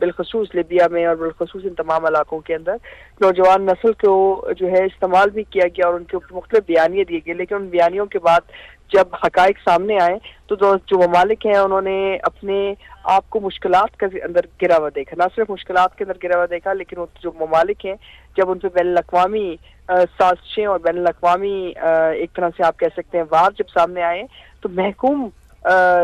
بالخصوص لیبیا میں اور بالخصوص ان تمام علاقوں کے اندر نوجوان نسل کو جو ہے استعمال بھی کیا گیا اور ان کے اوپر مختلف بیانیے دیے گئے، لیکن ان بیانیوں کے بعد جب حقائق سامنے آئے تو جو ممالک ہیں انہوں نے اپنے آپ کو مشکلات کے اندر گرا ہوا دیکھا، نہ صرف مشکلات کے اندر گرا ہوا دیکھا، لیکن جو ممالک ہیں جب ان پہ بین الاقوامی سازشیں اور بین الاقوامی ایک طرح سے آپ کہہ سکتے ہیں وار جب سامنے آئے تو محکوم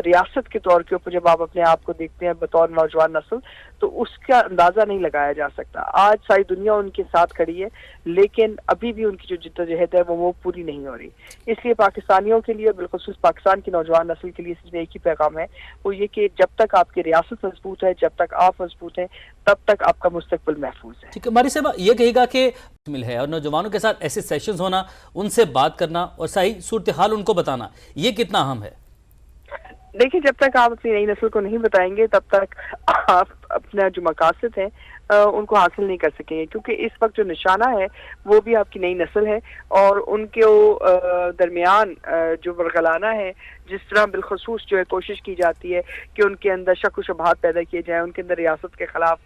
ریاست کے طور کے اوپر جب آپ اپنے آپ کو دیکھتے ہیں بطور نوجوان نسل تو اس کا اندازہ نہیں لگایا جا سکتا۔ آج ساری دنیا ان کے ساتھ کھڑی ہے لیکن ابھی بھی ان کی جو جدوجہد ہے وہ پوری نہیں ہو رہی۔ اس لیے پاکستانیوں کے لیے بالخصوص پاکستان کی نوجوان نسل کے لیے صرف ایک ہی پیغام ہے، وہ یہ کہ جب تک آپ کی ریاست مضبوط ہے، جب تک آپ مضبوط ہیں، تب تک آپ کا مستقبل محفوظ ہے۔ ٹھیک ہے ماری صاحبہ، یہ کہے گا کہ شامل ہے اور نوجوانوں کے ساتھ ایسے سیشنز ہونا، ان سے بات کرنا اور صحیح صورتحال ان کو بتانا، یہ کتنا اہم ہے؟ دیکھیں جب تک آپ اپنی نئی نسل کو نہیں بتائیں گے تب تک آپ اپنا جو مقاصد ہیں ان کو حاصل نہیں کر سکیں گے، کیونکہ اس وقت جو نشانہ ہے وہ بھی آپ کی نئی نسل ہے اور ان کے درمیان جو ورگلانہ ہے، جس طرح بالخصوص جو ہے کوشش کی جاتی ہے کہ ان کے اندر شک و شبہات پیدا کیے جائیں، ان کے اندر ریاست کے خلاف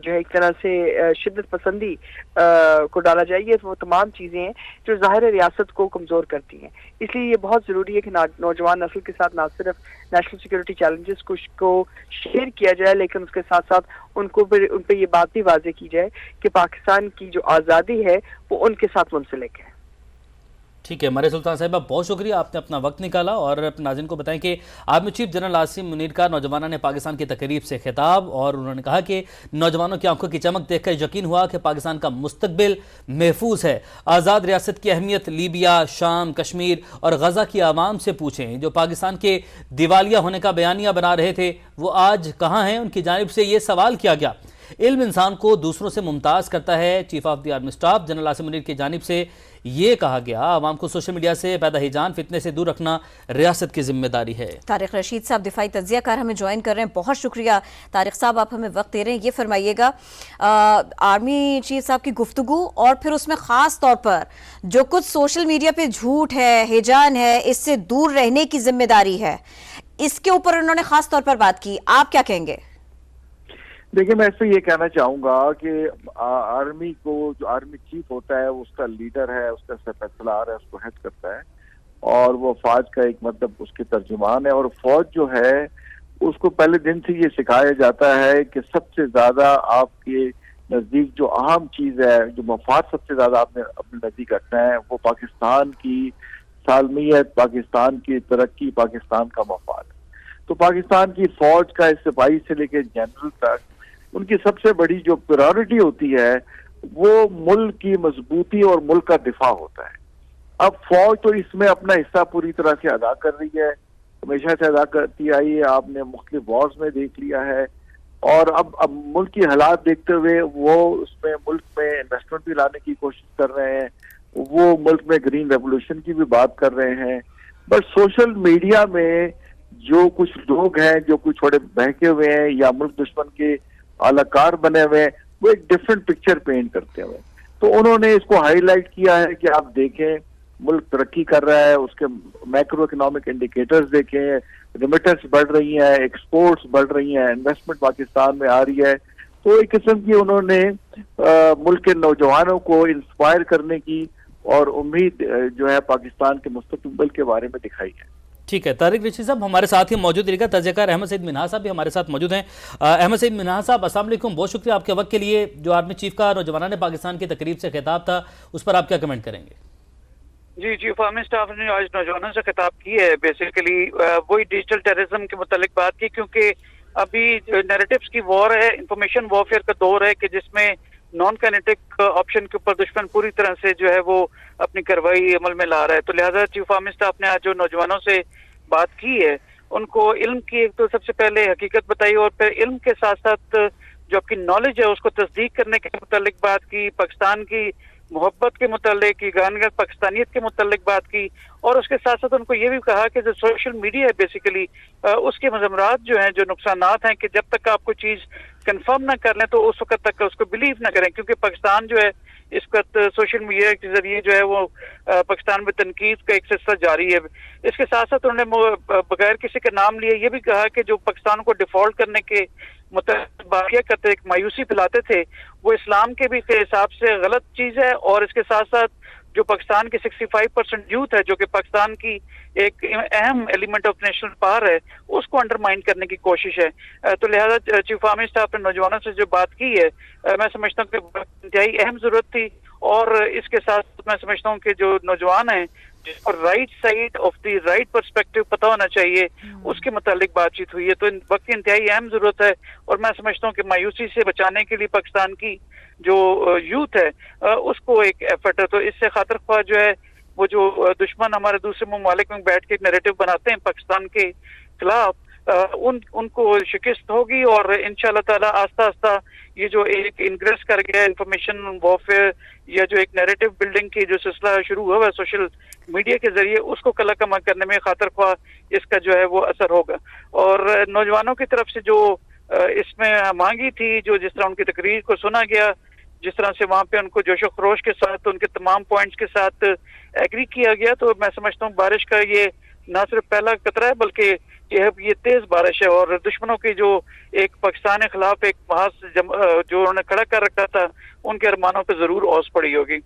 جو ہے ایک طرح سے شدت پسندی کو ڈالا جائے، یہ وہ تمام چیزیں ہیں جو ظاہر ریاست کو کمزور کرتی ہیں۔ اس لیے یہ بہت ضروری ہے کہ نوجوان نسل کے ساتھ نہ صرف نیشنل سیکورٹی چیلنجز کو شیئر کیا جائے، لیکن اس کے ساتھ ساتھ ان پہ یہ بات بھی واضح کی جائے کہ پاکستان کی جو آزادی ہے وہ ان کے ساتھ منسلک ہے۔ ٹھیک ہے ماریا سلطان صاحبہ، بہت شکریہ، آپ نے اپنا وقت نکالا اور اپنے ناظرین کو بتائیں کہ army chief general Asim Munir کا نوجوانوں نے پاکستان کی تقریب سے خطاب، اور انہوں نے کہا کہ نوجوانوں کی آنکھوں کی چمک دیکھ کر یقین ہوا کہ پاکستان کا مستقبل محفوظ ہے۔ آزاد ریاست کی اہمیت لیبیا، شام، کشمیر اور غزہ کی عوام سے پوچھیں، جو پاکستان کے دیوالیہ ہونے کا بیانیہ بنا رہے تھے وہ آج کہاں ہیں؟ ان کی جانب سے یہ سوال کیا گیا۔ علم انسان کو دوسروں سے ممتاز کرتا ہے، chief of the army staff general Asim Munir کی جانب سے یہ کہا گیا۔ عوام کو سوشل میڈیا سے پیدا ہیجان فتنے سے دور رکھنا ریاست کی ذمہ داری ہے۔ طارق رشید صاحب دفاعی تجزیہ کار ہمیں جوائن کر رہے ہیں، بہت شکریہ طارق صاحب، آپ ہمیں وقت دے رہے ہیں۔ یہ فرمائیے گا آرمی چیف صاحب کی گفتگو اور پھر اس میں خاص طور پر جو کچھ سوشل میڈیا پہ جھوٹ ہے، ہیجان ہے، اس سے دور رہنے کی ذمہ داری ہے، اس کے اوپر انہوں نے خاص طور پر بات کی، آپ کیا کہیں گے؟ دیکھیں میں اس سے یہ کہنا چاہوں گا کہ آرمی کو جو آرمی چیف ہوتا ہے اس کا لیڈر ہے، اس کا سپیسلار ہے، اس کو ہیڈ کرتا ہے اور وہ فوج کا ایک مطلب اس کے ترجمان ہے، اور فوج جو ہے اس کو پہلے دن سے یہ سکھایا جاتا ہے کہ سب سے زیادہ آپ کے نزدیک جو اہم چیز ہے، جو مفاد سب سے زیادہ آپ نے اپنے نزدیک رکھنا ہے، وہ پاکستان کی سالمیت، پاکستان کی ترقی، پاکستان کا مفاد۔ تو پاکستان کی فوج کا سپاہی سے لے کے جنرل تک ان کی سب سے بڑی جو پرائورٹی ہوتی ہے وہ ملک کی مضبوطی اور ملک کا دفاع ہوتا ہے۔ اب فوج تو اس میں اپنا حصہ پوری طرح سے ادا کر رہی ہے، ہمیشہ سے ادا کرتی آئی ہے، آپ نے مختلف وارز میں دیکھ لیا ہے، اور اب ملک کی حالات دیکھتے ہوئے وہ اس میں ملک میں انویسٹمنٹ بھی لانے کی کوشش کر رہے ہیں، وہ ملک میں گرین ریولوشن کی بھی بات کر رہے ہیں۔ بٹ سوشل میڈیا میں جو کچھ لوگ ہیں جو کچھ تھوڑے بہکے ہوئے ہیں یا ملک دشمن کے اعلی کار بنے ہوئے ہیں، وہ ایک ڈفرینٹ پکچر پینٹ کرتے ہوئے، تو انہوں نے اس کو ہائی لائٹ کیا ہے کہ آپ دیکھیں ملک ترقی کر رہا ہے، اس کے میکرو اکنامک انڈیکیٹرز دیکھیں، ریمیٹنس بڑھ رہی ہیں، ایکسپورٹس بڑھ رہی ہیں، انویسٹمنٹ پاکستان میں آ رہی ہے۔ تو ایک قسم کی انہوں نے ملک کے نوجوانوں کو انسپائر کرنے کی اور امید جو ہے پاکستان کے مستقبل کے بارے میں دکھائی ہے۔ ٹھیک ہے طارق رشید صاحب ہمارے ساتھ ہی موجود رہے گا، تجزیہ کار احمد سعید منہا صاحب بھی ہمارے ساتھ موجود ہیں۔ احمد سعید منہا صاحب السلام علیکم، بہت شکریہ آپ کے وقت کے لیے۔ جو آرمی چیف کا نوجوانوں نے پاکستان کی تقریب سے خطاب تھا اس پر آپ کیا کمنٹ کریں گے؟ جی چیف آرمی اسٹاف نے آج نوجوانوں سے خطاب کی ہے، بیسیکلی وہی ڈیجیٹل ٹیررزم کے متعلق بات کی، کیونکہ ابھی نیریٹیوز کی وار ہے، انفارمیشن وارفیئر کا دور ہے کہ جس میں نان کائنیٹک آپشن کے اوپر دشمن پوری طرح سے جو ہے وہ اپنی کارروائی عمل میں لا رہا ہے۔ تو لہٰذا چیف آرمی اسٹاف نے آج جو نوجوانوں سے بات کی ہے ان کو علم کی ایک تو سب سے پہلے حقیقت بتائی، اور پھر علم کے ساتھ ساتھ جو آپ کی نالج ہے اس کو تصدیق کرنے کے متعلق بات کی، پاکستان کی محبت کے متعلق کی، گانگر پاکستانیت کے متعلق بات کی، اور اس کے ساتھ ساتھ ان کو یہ بھی کہا کہ جو سوشل میڈیا ہے بیسیکلی اس کے مضمرات جو ہیں، جو نقصانات ہیں، کہ جب تک آپ کوئی چیز کنفرم نہ کر لیں تو اس وقت تک اس کو بلیو نہ کریں، کیونکہ پاکستان جو ہے اس وقت سوشل میڈیا کے ذریعے جو ہے وہ پاکستان میں تنقید کا ایک سلسلہ جاری ہے۔ اس کے ساتھ ساتھ انہوں نے بغیر کسی کا نام لیے یہ بھی کہا کہ جو پاکستان کو ڈیفالٹ کرنے کے بات کرتے ایک مایوسی پھیلاتے تھے، وہ اسلام کے بھی حساب سے غلط چیز ہے، اور اس کے ساتھ ساتھ جو پاکستان کی 65% یوتھ ہے جو کہ پاکستان کی ایک اہم ایلیمنٹ آف نیشنل پاور ہے، اس کو انڈرمائن کرنے کی کوشش ہے۔ تو لہذا چیف آرمی اسٹاف نے نوجوانوں سے جو بات کی ہے، میں سمجھتا ہوں کہ انتہائی اہم ضرورت تھی، اور اس کے ساتھ میں سمجھتا ہوں کہ جو نوجوان ہیں جس کو right side of the right perspective پتہ ہونا چاہیے، اس کے متعلق بات چیت ہوئی ہے، تو وقت کی انتہائی اہم ضرورت ہے، اور میں سمجھتا ہوں کہ مایوسی سے بچانے کے لیے پاکستان کی جو یوتھ ہے اس کو ایک ایفرٹ ہے۔ تو اس سے خاطر خواہ جو ہے وہ جو دشمن ہمارے دوسرے ممالک میں بیٹھ کے نیریٹو بناتے ہیں پاکستان کے خلاف، ان کو شکست ہوگی، اور انشاءاللہ تعالی آہستہ آہستہ یہ جو ایک انگریس کر گیا انفارمیشن وارفیئر یا جو ایک نیریٹو بلڈنگ کی جو سلسلہ شروع ہوا ہے سوشل میڈیا کے ذریعے، اس کو کلا کما کرنے میں خاطر خواہ اس کا جو ہے وہ اثر ہوگا۔ اور نوجوانوں کی طرف سے جو اس میں مانگی تھی، جو جس طرح ان کی تقریر کو سنا گیا، جس طرح سے وہاں پہ ان کو جوش و خروش کے ساتھ ان کے تمام پوائنٹس کے ساتھ ایگری کیا گیا، تو میں سمجھتا ہوں بارش کا یہ نہ صرف پہلا قطرہ ہے بلکہ یہ تیز بارش ہے، اور دشمنوں کی جو ایک پاکستان کے خلاف ایک محاذ جو انہوں نے کھڑا کر رکھا تھا، ان کے ارمانوں پہ ضرور اوس پڑی ہوگی۔